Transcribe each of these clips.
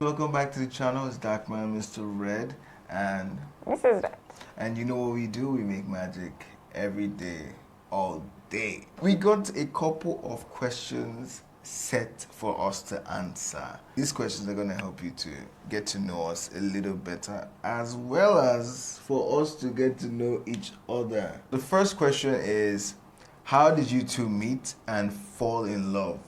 Welcome back to the channel. It's Darkman, Mr. Red, and Mrs. Red. and you know what we do? We make magic every day, all day. We got a couple of questions set for us to answer. These questions are going to help you to get to know us a little better, as well as for us to get to know each other. The first question is, how did you two meet and fall in love?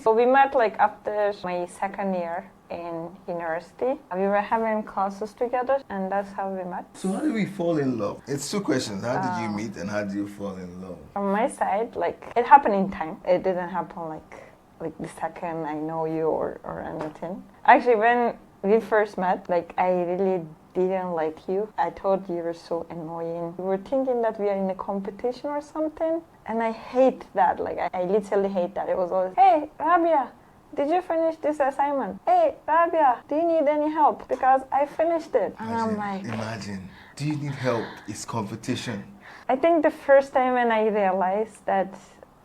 So we met like after my second year in university. We were having classes together and that's how we met. So how did we fall in love? It's two questions. How did you meet and how did you fall in love? From my side, like it happened in time. It didn't happen like the second I know you or anything. Actually, when we first met, like I really didn't like you. I thought you were so annoying. We were thinking that we are in a competition or something. And I hate that. Like I literally hate that. It was always, hey, Rabia, did you finish this assignment? Hey, Rabia, do you need any help? Because I finished it. And I'm like, imagine, do you need help? It's competition. I think the first time when I realized that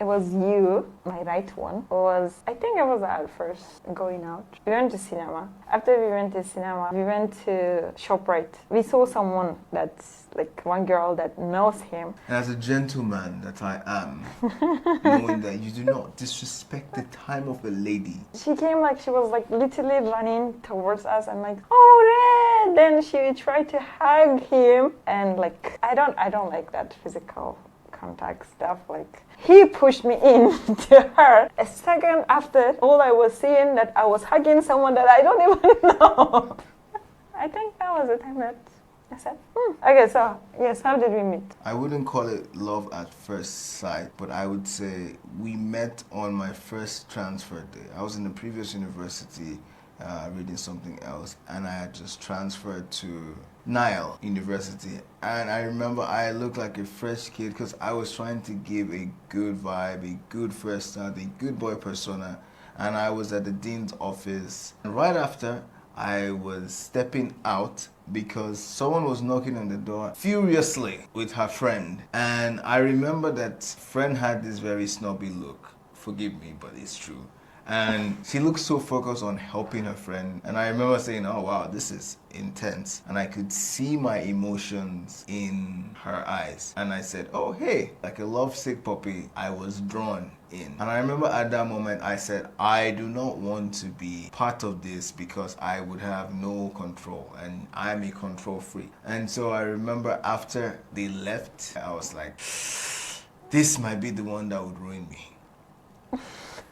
it was you, my right one, I think it was our first going out. We went to cinema. After we went to cinema, we went to ShopRite. We saw someone that's like one girl that knows him. And as a gentleman that I am, knowing that you do not disrespect the time of a lady. She came like, she was like literally running towards us and like, oh, Red! Then she tried to hug him and like, I don't like that physical contact stuff. Like, he pushed me in to her. A second after, all I was seeing that I was hugging someone that I don't even know. I think that was the time that I said, Okay, so yes, how did we meet? I wouldn't call it love at first sight, but I would say we met on my first transfer day. I was in the previous university reading something else, and I had just transferred to Nile University. And I remember I looked like a fresh kid because I was trying to give a good vibe, a good first start, a good boy persona. And I was at the dean's office. And right after, I was stepping out because someone was knocking on the door furiously with her friend. And I remember that friend had this very snobby look. Forgive me, but it's true. And she looked so focused on helping her friend. And I remember saying, oh wow, this is intense. And I could see my emotions in her eyes. And I said, oh hey, like a lovesick puppy, I was drawn in. And I remember at that moment I said, I do not want to be part of this because I would have no control and I'm a control freak. And so I remember after they left, I was like, this might be the one that would ruin me.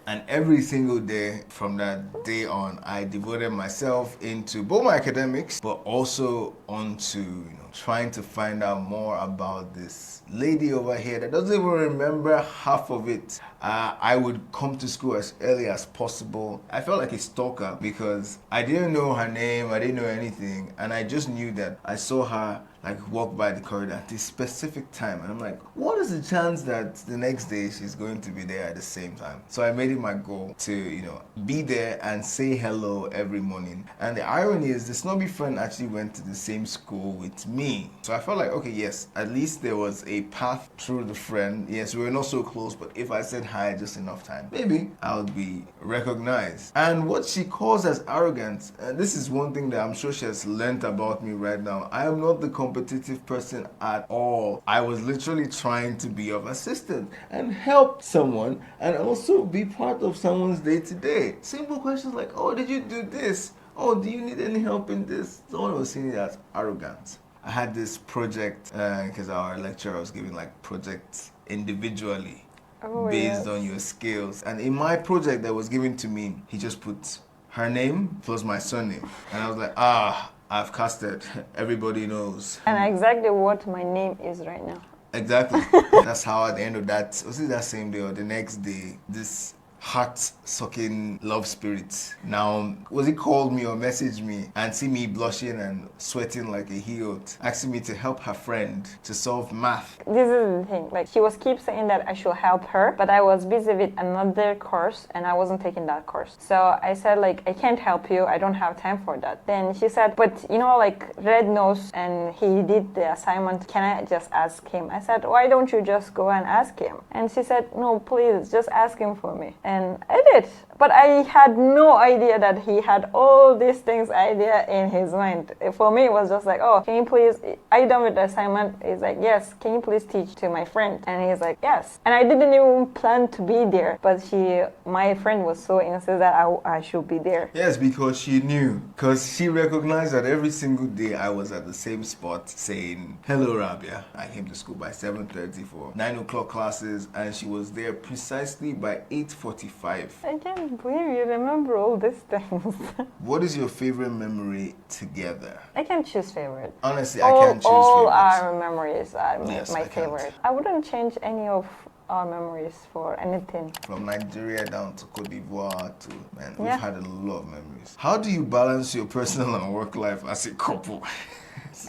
And every single day from that day on, I devoted myself into both my academics, but also onto trying to find out more about this lady over here that doesn't even remember half of it. I would come to school as early as possible. I felt like a stalker because I didn't know her name, I didn't know anything, and I just knew that I saw her like walk by the corridor at this specific time, and I'm like, what is the chance that the next day she's going to be there at the same time? So I made it my goal to be there and say hello every morning. And the irony is the snobby friend actually went to the same school with me, so I felt like, okay, yes, at least there was a path through the friend. Yes, we were not so close, but if I said hi just enough time, maybe I would be recognized. And what she calls as arrogance, and this is one thing that I'm sure she has learned about me right now, I am not the competitive person at all. I was literally trying to be of assistance and help someone and also be part of someone's day-to-day. Simple questions like, oh, did you do this? Oh, do you need any help in this? Someone was seeing it as arrogance. I had this project because our lecturer was giving like projects individually based on your skills. And in my project that was given to me, he just put her name plus my surname. And I was like, I've casted. Everybody knows. And exactly what my name is right now. Exactly. That's how at the end of that, was it that same day or the next day, this heart-sucking love spirit now, was it called me or messaged me and see me blushing and sweating like a heel, asking me to help her friend to solve math. This is the thing, like she was keep saying that I should help her, but I was busy with another course and I wasn't taking that course. So I said like, I can't help you, I don't have time for that. Then she said, but like Red knows and he did the assignment, can I just ask him? I said, why don't you just go and ask him? And she said, no, please, just ask him for me. And I did. But I had no idea that he had all these things idea in his mind. For me, it was just like, oh, can you please, are you done with the assignment? He's like, yes. Can you please teach to my friend? And he's like, yes. And I didn't even plan to be there, but my friend was so insistent that I should be there. Yes, because she knew. Because she recognized that every single day I was at the same spot saying, hello, Rabia. I came to school by 7:30 for 9 o'clock classes, and she was there precisely by 8:45. I can't believe you remember all these things. What is your favorite memory together? I can't choose favorite. Honestly, I can't choose all favorites. our memories are Yes, my I can't. favorite. I wouldn't change any of our memories for anything. From Nigeria down to Cote d'Ivoire to, man, we've Yeah. had a lot of memories. How do you balance your personal and work life as a couple?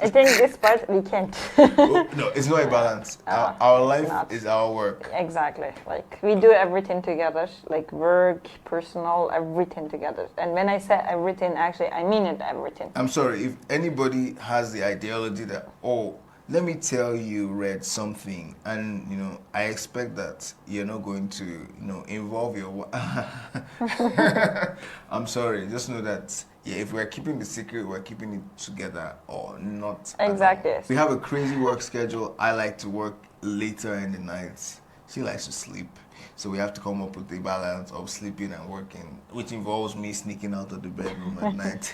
I think this part we can't. Oh, no, it's not a balance. Our life not. is our work. Exactly. Like we do everything together, like work, personal, everything together. And when I say everything, actually, I mean it, everything. I'm sorry, if anybody has the ideology that, oh, let me tell you, read something, and I expect that you're not going to, involve your. I'm sorry, just know that. Yeah, if we're keeping the secret, we're keeping it together or not. Exactly. We have a crazy work schedule. I like to work later in the nights. She likes to sleep. So we have to come up with a balance of sleeping and working, which involves me sneaking out of the bedroom at night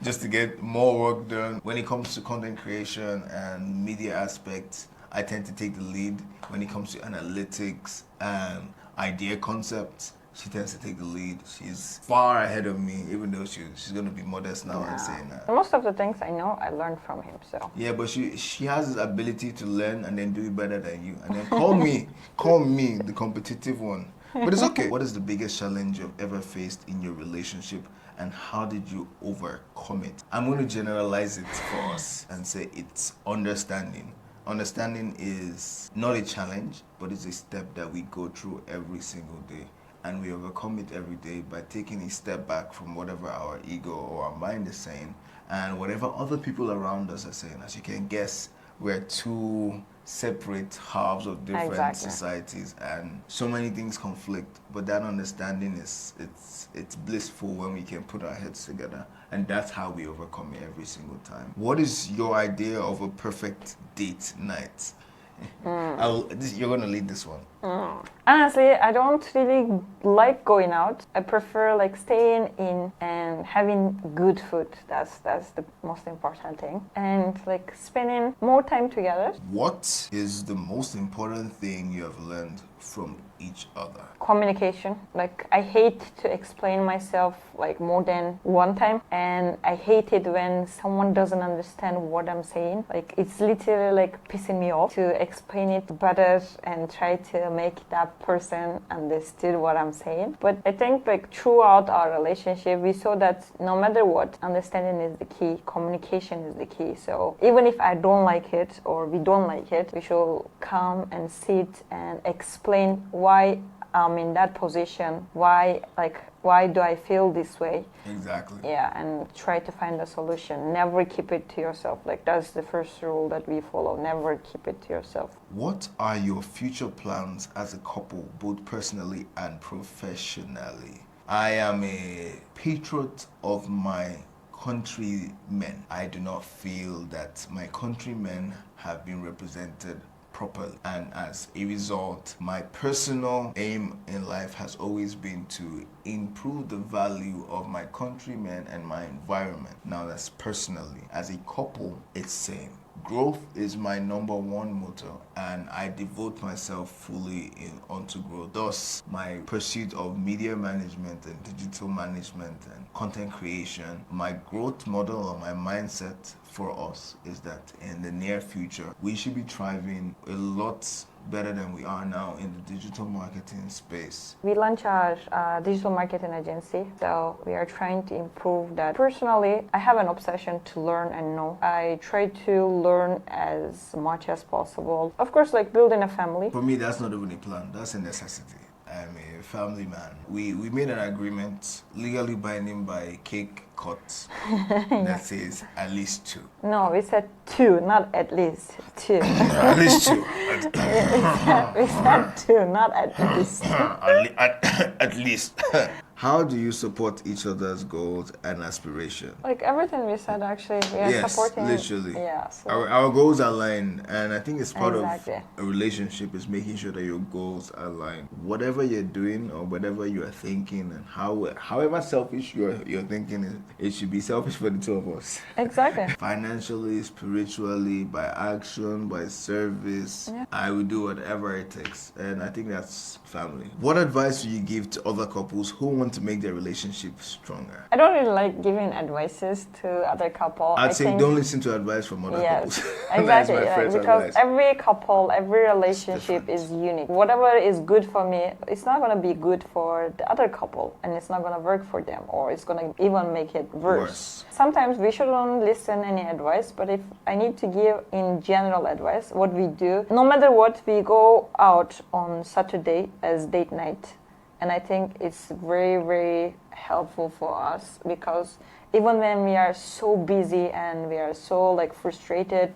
just to get more work done. When it comes to content creation and media aspects, I tend to take the lead. When it comes to analytics and idea concepts, she tends to take the lead. She's far ahead of me, even though she's going to be modest now and saying that. Most of the things I know, I learned from him. So Yeah, but she has this ability to learn and then do it better than you. And then call me, the competitive one. But it's okay. What is the biggest challenge you've ever faced in your relationship, and how did you overcome it? I'm going to generalize it for us and say it's understanding. Understanding is not a challenge, but it's a step that we go through every single day. And we overcome it every day by taking a step back from whatever our ego or our mind is saying and whatever other people around us are saying. As you can guess, we're two separate halves of different Exactly. societies, and so many things conflict. But that understanding it's blissful when we can put our heads together, and that's how we overcome it every single time. What is your idea of a perfect date night? You're gonna lead this one. honestly, I don't really like going out. I prefer like staying in and having good food. That's the most important thing. And like spending more time together. What is the most important thing you have learned from each other? Communication. Like I hate to explain myself like more than one time, and I hate it when someone doesn't understand what I'm saying. Like it's literally like pissing me off to explain it better and try to make that person understood what I'm saying. But I think like throughout our relationship, we saw that no matter what, understanding is the key, communication is the key. So even if I don't like it or we don't like it, we should come and sit and explain why I'm in that position, why do I feel this way? Exactly. Yeah, and try to find a solution. Never keep it to yourself. Like that's the first rule that we follow. Never keep it to yourself. What are your future plans as a couple, both personally and professionally? I am a patriot of my countrymen. I do not feel that my countrymen have been represented properly, and as a result, my personal aim in life has always been to improve the value of my countrymen and my environment. Now that's personally. As a couple, it's same. Growth is my number one motto, and I devote myself fully onto growth. Thus, my pursuit of media management and digital management and content creation, my growth model or my mindset for us is that in the near future, we should be thriving a lot better than we are now in the digital marketing space. We launched our digital marketing agency, so we are trying to improve that. Personally, I have an obsession to learn and know. I try to learn as much as possible. Of course, like building a family. For me, that's not even a plan, that's a necessity. I'm a family man. We made an agreement legally binding by cake cut Yeah. that says at least two. No, we said two, not at least two. At least two. We said two, not at least. At least. How do you support each other's goals and aspirations? Like everything we said, actually, we are Yes, supporting. literally. Yeah. So Our goals align, and I think it's part Exactly. of a relationship is making sure that your goals align. Whatever you're doing or whatever you are thinking, and however selfish you're thinking, it should be selfish for the two of us. exactly. Financially, spiritually, by action, by service, Yeah. I will do whatever it takes, and I think that's family. What advice do you give to other couples who want to make their relationship stronger? I don't really like giving advices to other couple. I'd I say think, don't listen to advice from other yes, couples. exactly. That's my Yeah, first because advice. every couple, every relationship different. is unique. Whatever is good for me, it's not gonna be good for the other couple, and it's not gonna work for them, or it's gonna even make it worse. Sometimes we shouldn't listen any advice, but if I need to give in general advice, what we do, no matter what, we go out on Saturday as date night. And I think it's very, very helpful for us because even when we are so busy and we are so like frustrated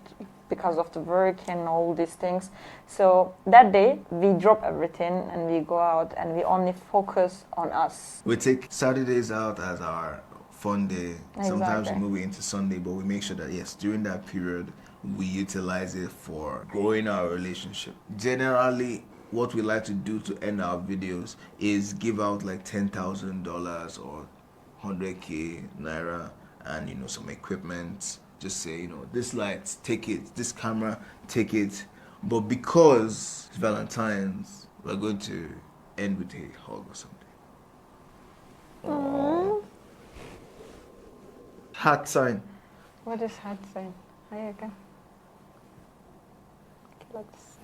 because of the work and all these things, so that day we drop everything and we go out and we only focus on us. We take Saturdays out as our fun day. Sometimes we Exactly. move it into Sunday, but we make sure that yes, during that period, we utilize it for growing our relationship. Generally, what we like to do to end our videos is give out like $10,000 or 100K naira and some equipment. Just say this light, take it. This camera, take it. But because it's Valentine's, we're going to end with a hug or something. Aww. Heart sign. What is heart sign? Here you go. Okay, let's